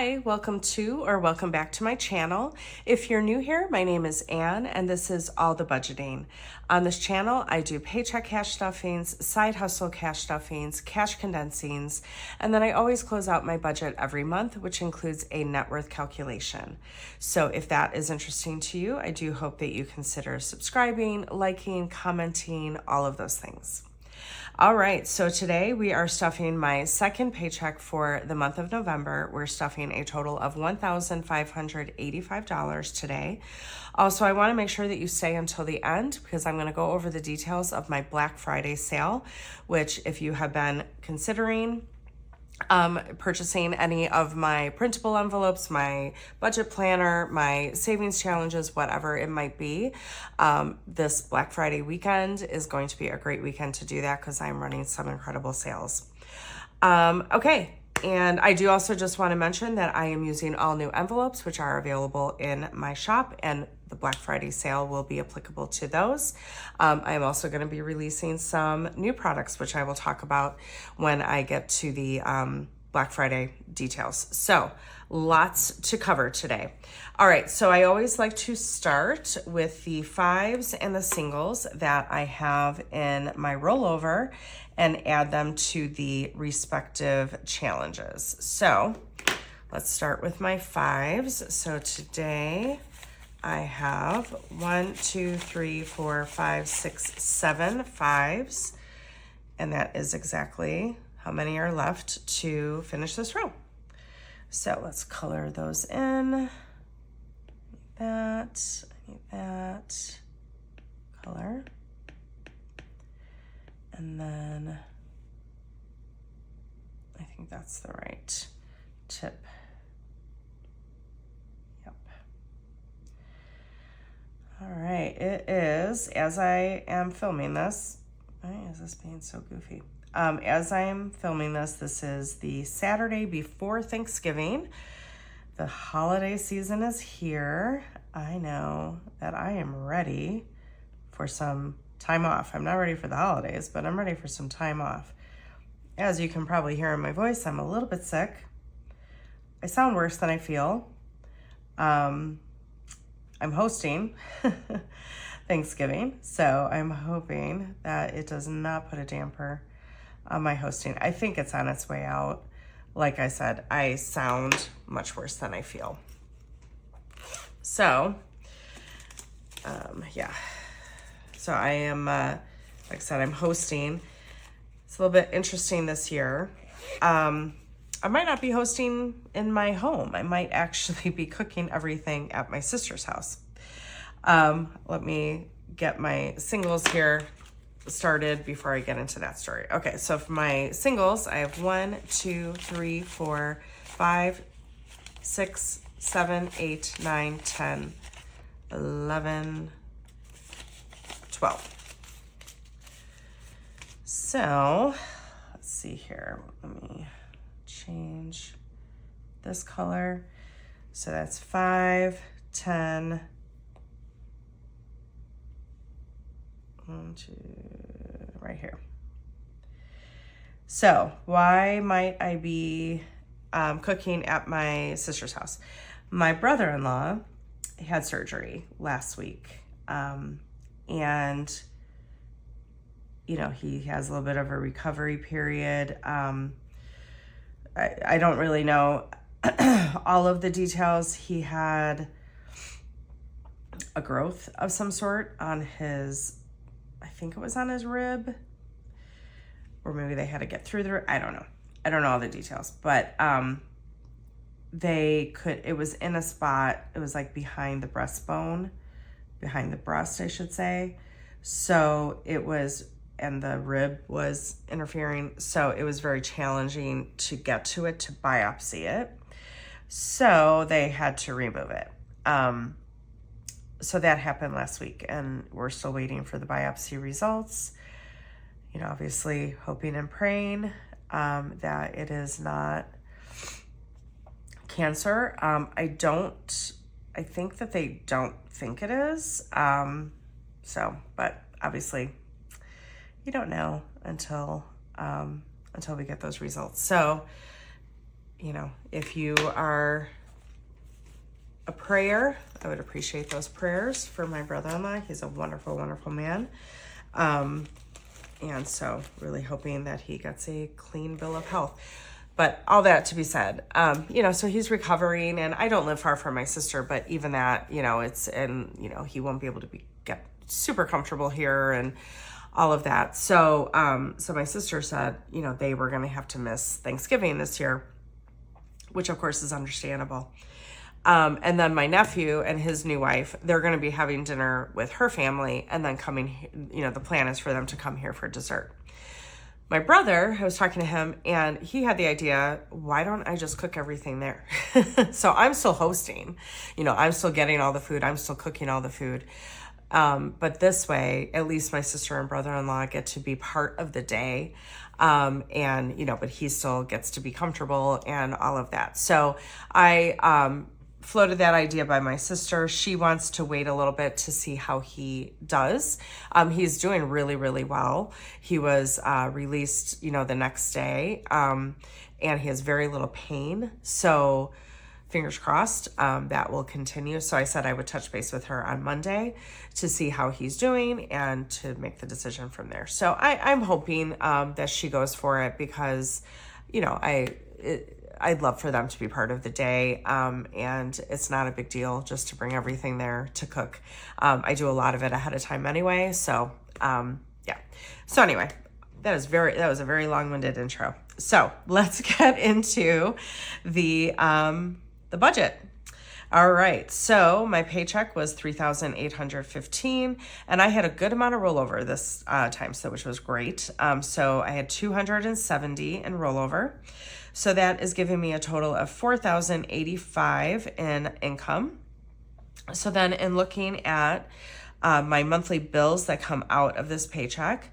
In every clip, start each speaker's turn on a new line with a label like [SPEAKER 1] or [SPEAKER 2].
[SPEAKER 1] Hi, welcome to or welcome back to my channel. If you're new here, my name is Anne and this is All the Budgeting. On this channel, I do paycheck cash stuffings, side hustle cash stuffings, cash condensings, and then I always close out my budget every month, which includes a net worth calculation. So if that is interesting to you, I do hope that you consider subscribing, liking, commenting, all of those things. All right, so today we are stuffing my second paycheck for the month of November. We're stuffing a total of $1,585 today. Also, I want to make sure that you stay until the end because I'm going to go over the details of my Black Friday sale, which if you have been considering purchasing any of my printable envelopes, my budget planner, my savings challenges, whatever it might be. This Black Friday weekend is going to be a great weekend to do that because I'm running some incredible sales. Okay. And I do also just want to mention that I am using all new envelopes, which are available in my shop, and the Black Friday sale will be applicable to those. I am also going to be releasing some new products, which I will talk about when I get to the Black Friday details. So lots to cover today. All right, so I always like to start with the fives and the singles that I have in my rollover and add them to the respective challenges. So let's start with my fives. So today I have 1, 2, 3, 4, 5, 6, 7 fives, and that is exactly how many are left to finish this row. So let's color those in. I need that color. And then I think that's the right tip. Yep. All right, it is, as I am filming this, why is this being so goofy? As I am filming this, this is the Saturday before Thanksgiving. The holiday season is here. I know that I am ready for some time off. I'm not ready for the holidays, but I'm ready for some time off. As you can probably hear in my voice, I'm a little bit sick. I sound worse than I feel. I'm hosting Thanksgiving, so I'm hoping that it does not put a damper on my hosting. I think it's on its way out. Like I said, I sound much worse than I feel. So, yeah. So I am, like I said, I'm hosting. It's a little bit interesting this year. I might not be hosting in my home. I might actually be cooking everything at my sister's house. Let me get my singles here started before I get into that story. Okay, so for my singles, I have 1, 2, 3, 4, 5, 6, 7, 8, 9, 10, 11, 12. So let's see here. Let me change this color. So that's 5, 10, 1, 2, right here. So why might I be cooking at my sister's house? My brother-in-law had surgery last week. And, you know, he has a little bit of a recovery period. I don't really know all of the details. He had a growth of some sort on his, I think it was on his rib, or maybe they had to get through the rib. I don't know. I don't know all the details, but it was in a spot, it was like behind the breastbone, behind the breast, I should say. So it was, and the rib was interfering. So it was very challenging to get to it, to biopsy it. So they had to remove it. So that happened last week and we're still waiting for the biopsy results. You know, obviously hoping and praying that it is not cancer. I think that they don't think it is. But obviously you don't know until we get those results. So if you are a prayer, I would appreciate those prayers for my brother-in-law. He's a wonderful, wonderful man. And so really hoping that he gets a clean bill of health. But all that to be said, so he's recovering, and I don't live far from my sister, but even that, he won't be able to get super comfortable here and all of that. So, so my sister said, they were going to have to miss Thanksgiving this year, which of course is understandable. And then my nephew and his new wife, they're going to be having dinner with her family and then coming, the plan is for them to come here for dessert. My brother, I was talking to him and he had the idea, why don't I just cook everything there? So I'm still hosting, I'm still getting all the food. I'm still cooking all the food. But this way, at least my sister and brother-in-law get to be part of the day. But he still gets to be comfortable and all of that. So I, floated that idea by my sister. She wants to wait a little bit to see how he does. He's doing really, really well. He was released, the next day, and he has very little pain. So fingers crossed that will continue. So I said I would touch base with her on Monday to see how he's doing and to make the decision from there. So I'm hoping that she goes for it because, I'd love for them to be part of the day, and it's not a big deal just to bring everything there to cook. I do a lot of it ahead of time anyway, so yeah. So anyway, that was a very long-winded intro. So let's get into the budget. All right, so my paycheck was $3,815, and I had a good amount of rollover this time, which was great. So I had $270 in rollover. So that is giving me a total of $4,085 in income. So then in looking at my monthly bills that come out of this paycheck,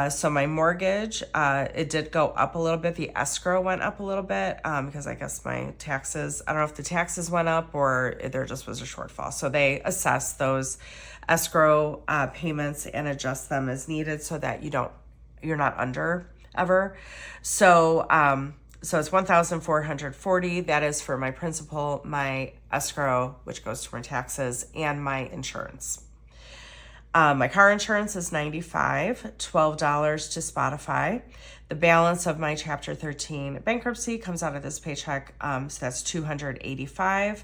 [SPEAKER 1] so my mortgage, it did go up a little bit. The escrow went up a little bit because I guess my taxes, I don't know if the taxes went up or there just was a shortfall. So they assess those escrow payments and adjust them as needed so that you're not under ever. So it's $1,440. That is for my principal, my escrow, which goes to my taxes, and my insurance. My car insurance is $95, $12 to Spotify. The balance of my Chapter 13 bankruptcy comes out of this paycheck, so that's $285,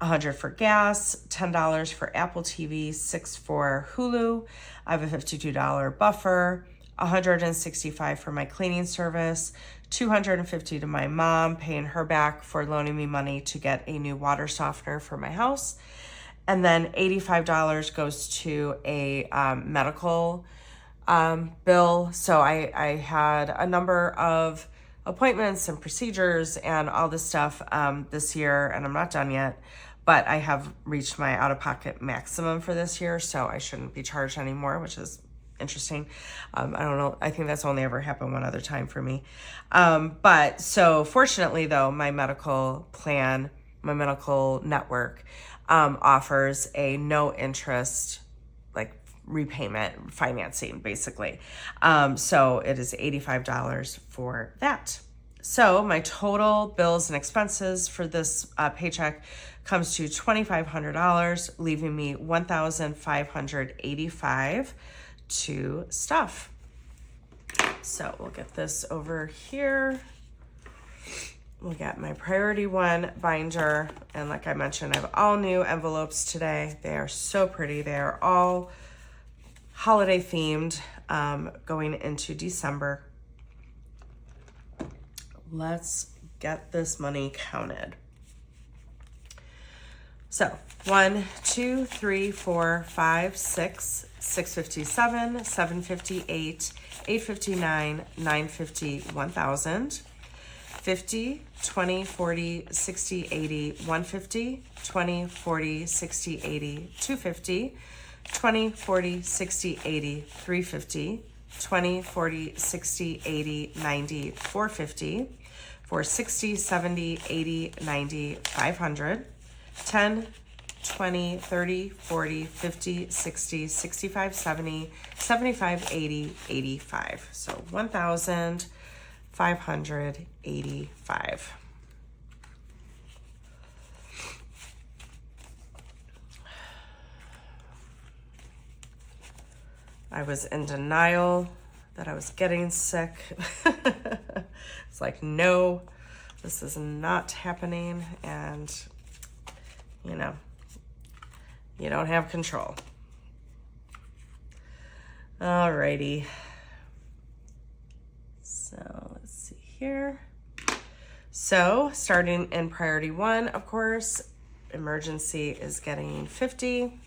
[SPEAKER 1] $100 for gas, $10 for Apple TV, $6 for Hulu. I have a $52 buffer, $165 for my cleaning service, $250 to my mom, paying her back for loaning me money to get a new water softener for my house. And then $85 goes to a medical bill. So I had a number of appointments and procedures and all this stuff this year, and I'm not done yet, but I have reached my out-of-pocket maximum for this year, so I shouldn't be charged anymore, which is interesting. I don't know. I think that's only ever happened one other time for me. But so fortunately though, my medical plan, my medical network, offers a no interest, like repayment financing basically. So it is $85 for that. So my total bills and expenses for this paycheck comes to $2,500, leaving me $1,585 to stuff. So we'll get this over here. We'll get my priority one binder. And like I mentioned, I have all new envelopes today. They are so pretty. They are all holiday themed, going into December. Let's get this money counted. So 1, 2, 3, 4, 5, 6, 657, 758, 859, 950, 1,000, 50, 20, 40, 60, 80, 150, 20, 40, 60, 80, 250, 20, 40, 60, 80, 350, 20, 40, 60, 80, 90, 450, 460, 70, 80, 90, 500, 10, 20, 30, 40, 50, 60, 65, 70, 75, 80, 85. So 1,585. I was in denial that I was getting sick. It's like, no, this is not happening. And, you know, you don't have control. Alrighty. So let's see here. So starting in priority 1, of course, emergency is getting 50.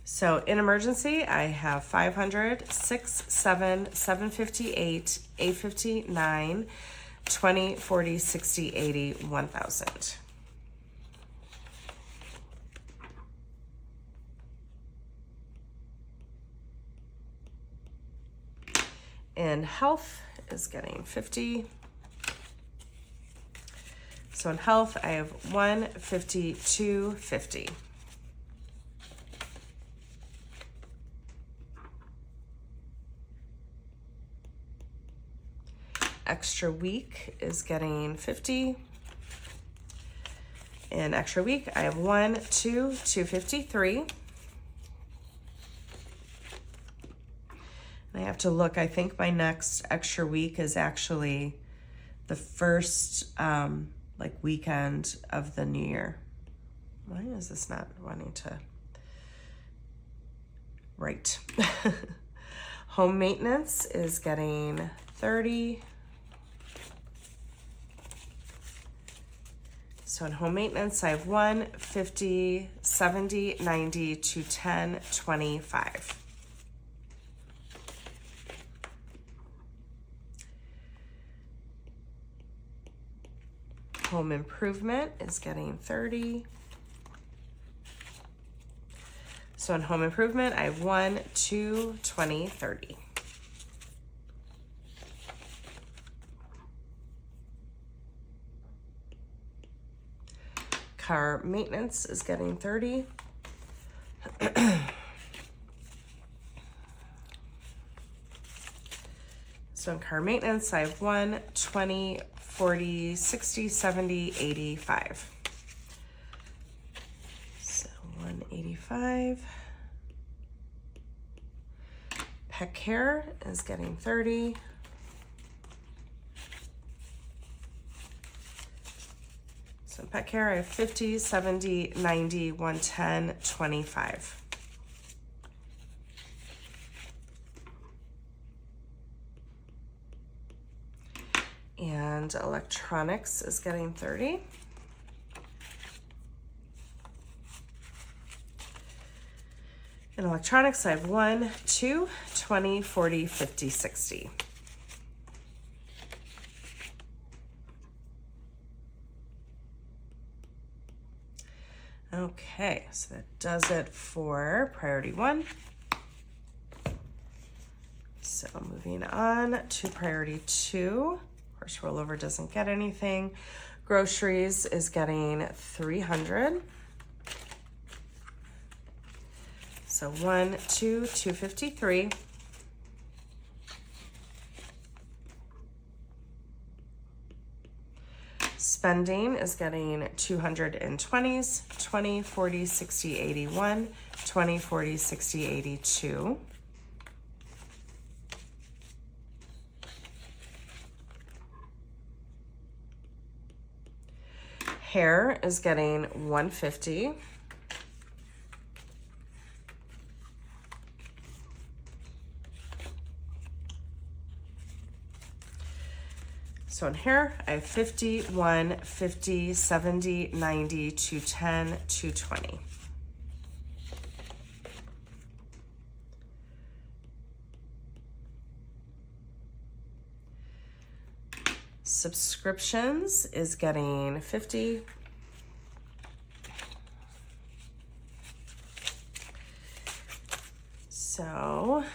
[SPEAKER 1] So in emergency, I have 500, 6, 7, 758, 859, 20, 40, 60, 80, 1,000. In health is getting 50. So in health, I have 1, 50, 2, 50. Extra week is getting 50. In extra week, I have 1, 2, 253. I have to look, I think my next extra week is actually the first like weekend of the new year. Why is this not wanting to? Right. Home maintenance is getting 30. So in home maintenance, I have 1, 50, 70, 90, 210, 25. Home improvement is getting 30. So in home improvement, I have 1, 2, 20, 30. Car maintenance is getting 30. So in car maintenance, I have 1, 20, 40, 60, 70, 85. So 185. Pet care is getting 30. So in pet care, I have 50, 70, 90, 110, 25. And electronics is getting 30. In electronics, I have 1, 2, 20, 40, 50, 60. Okay, so that does it for priority 1. So moving on to priority 2. Of course, rollover doesn't get anything. Groceries is getting 300. So 1, 2, 253. Spending is getting 220s, 20, 40, 60, 81, 20, 40, 60, 82. Hair is getting 150. So in hair, I have 50, 1, 50, 70, 90, 210, 220. Subscriptions is getting 50. So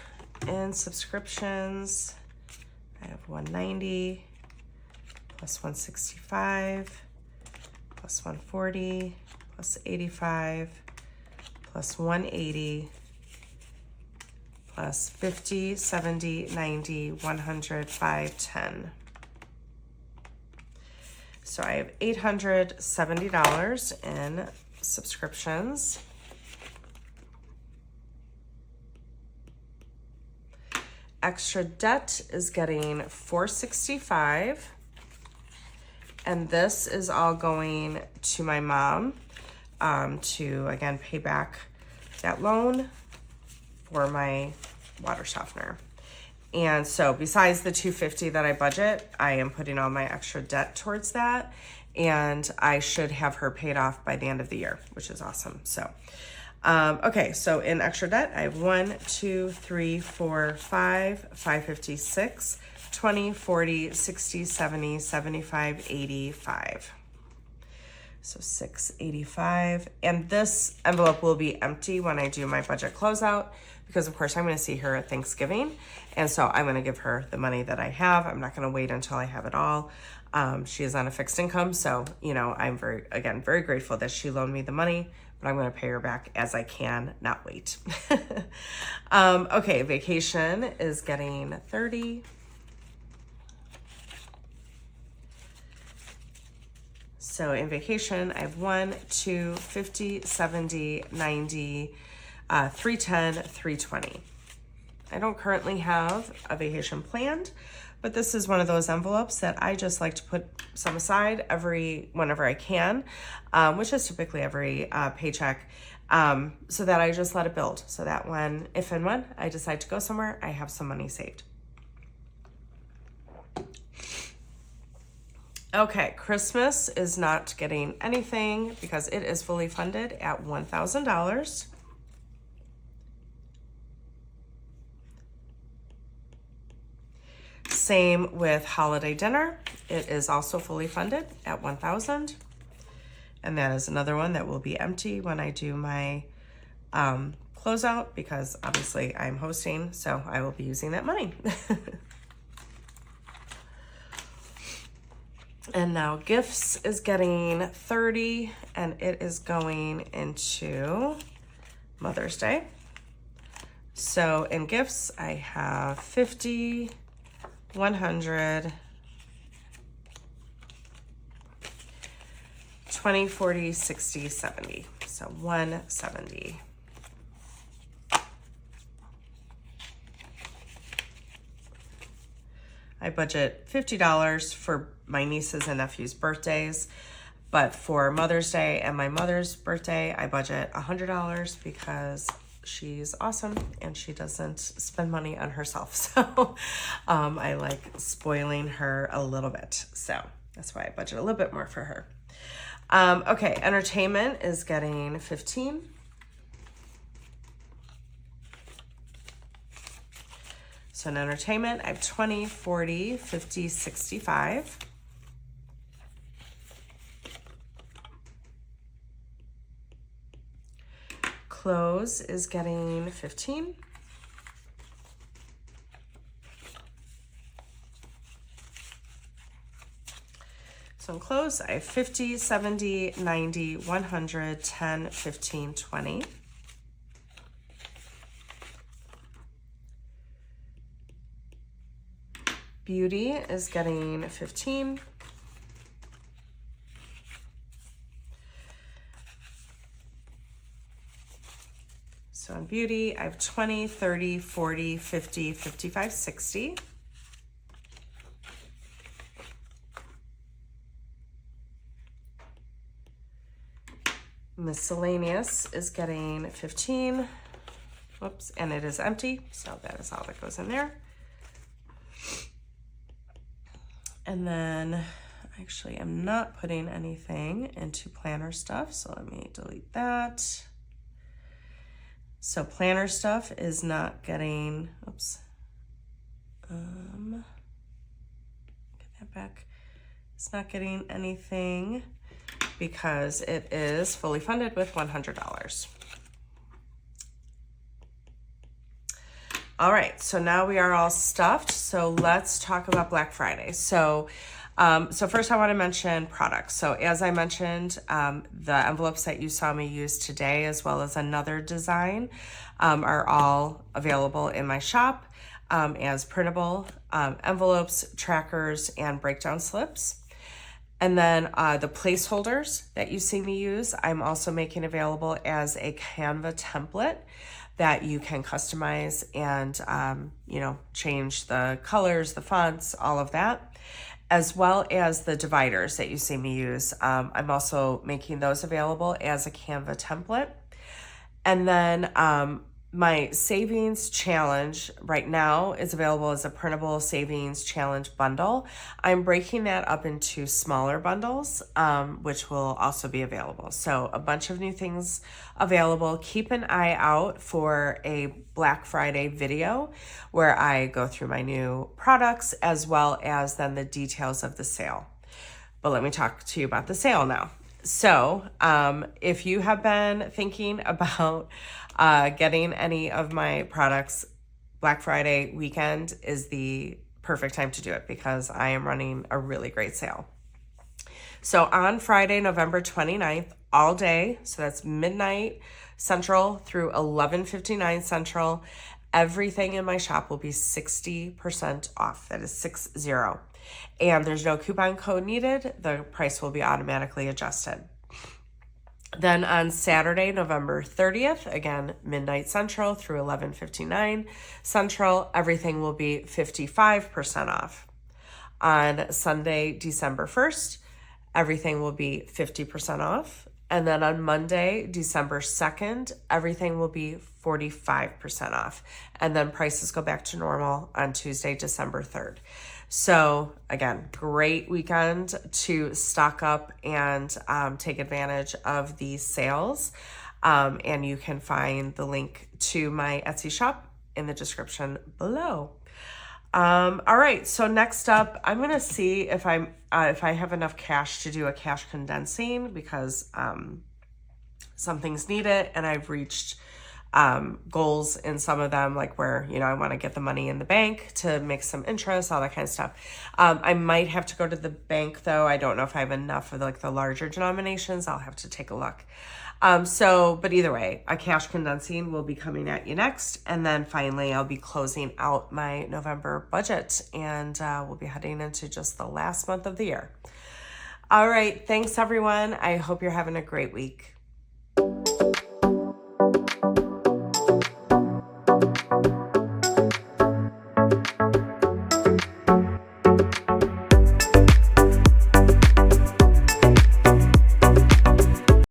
[SPEAKER 1] in subscriptions, I have 190 plus 165 plus 140 plus 85 plus 180 plus 50, 70, 90, 100, 5, 10. So I have $870 in subscriptions. extra debt is getting $465. And this is all going to my mom to, again, pay back that loan for my water softener. And so besides the $250 that I budget, I am putting all my extra debt towards that. And I should have her paid off by the end of the year, which is awesome. So, okay, so in extra debt, I have 1, 2, 3, 4, 5, 556, 20, 40, 60, 70, 75, 85. So 685. And this envelope will be empty when I do my budget closeout because of course I'm going to see her at Thanksgiving. And so I'm going to give her the money that I have. I'm not going to wait until I have it all. She is on a fixed income. So, you know, I'm very grateful that she loaned me the money, but I'm going to pay her back as I can, not wait. Okay, vacation is getting 30. So in vacation, I have 1, 2, 50, 70, 90, 310, 320. I don't currently have a vacation planned, but this is one of those envelopes that I just like to put some aside whenever I can, which is typically every paycheck, so that I just let it build. So that if and when I decide to go somewhere, I have some money saved. Okay, Christmas is not getting anything because it is fully funded at $1,000. Same with holiday dinner. It is also fully funded at $1,000. And that is another one that will be empty when I do my closeout because obviously I'm hosting, so I will be using that money. And now gifts is getting 30 and it is going into Mother's Day. So in gifts, I have 50, 100, 20, 40, 60, 70. So 170. I budget $50 for my nieces and nephews' birthdays, but for Mother's Day and my mother's birthday, I budget $100 because she's awesome and she doesn't spend money on herself. So I like spoiling her a little bit. So that's why I budget a little bit more for her. Okay, entertainment is getting 15. So in entertainment, I have 20, 40, 50, 65. Clothes is getting 15. So in clothes, I have 50, 70, 90, 100, 10, 15, 20. Beauty is getting 15. So in beauty, I have 20, 30, 40, 50, 55, 60. Miscellaneous is getting 15. Whoops, and it is empty, so that is all that goes in there. And then actually I'm not putting anything into planner stuff, so let me delete that. So planner stuff is not getting, oops, get that back. It's not getting anything because it is fully funded with $100. All right, so now we are all stuffed. So let's talk about Black Friday. So first I want to mention products. So as I mentioned, the envelopes that you saw me use today, as well as another design, are all available in my shop as printable envelopes, trackers, and breakdown slips. And then the placeholders that you see me use, I'm also making available as a Canva template that you can customize and, change the colors, the fonts, all of that, as well as the dividers that you see me use. I'm also making those available as a Canva template. And then my savings challenge right now is available as a printable savings challenge bundle. I'm breaking that up into smaller bundles, which will also be available. So a bunch of new things available. Keep an eye out for a Black Friday video where I go through my new products as well as then the details of the sale. But let me talk to you about the sale now. So if you have been thinking about getting any of my products, Black Friday weekend is the perfect time to do it because I am running a really great sale. So on Friday, November 29th, all day, so that's midnight Central through 11:59 Central, everything in my shop will be 60% off. That is 60. And there's no coupon code needed. The price will be automatically adjusted. Then on Saturday, November 30th, again, midnight Central through 11:59 Central, everything will be 55% off. On Sunday, December 1st, everything will be 50% off. And then on Monday, December 2nd, everything will be 45% off. And then prices go back to normal on Tuesday, December 3rd. So again, great weekend to stock up and take advantage of these sales. And you can find the link to my Etsy shop in the description below. All right, so next up, I'm gonna see if I have enough cash to do a cash condensing because some things need it, and I've reached goals in some of them, like where, I want to get the money in the bank to make some interest, all that kind of stuff. I might have to go to the bank though. I don't know if I have enough of the larger denominations. I'll have to take a look. But either way, a cash condensing will be coming at you next. And then finally, I'll be closing out my November budget and we'll be heading into just the last month of the year. All right. Thanks everyone. I hope you're having a great week.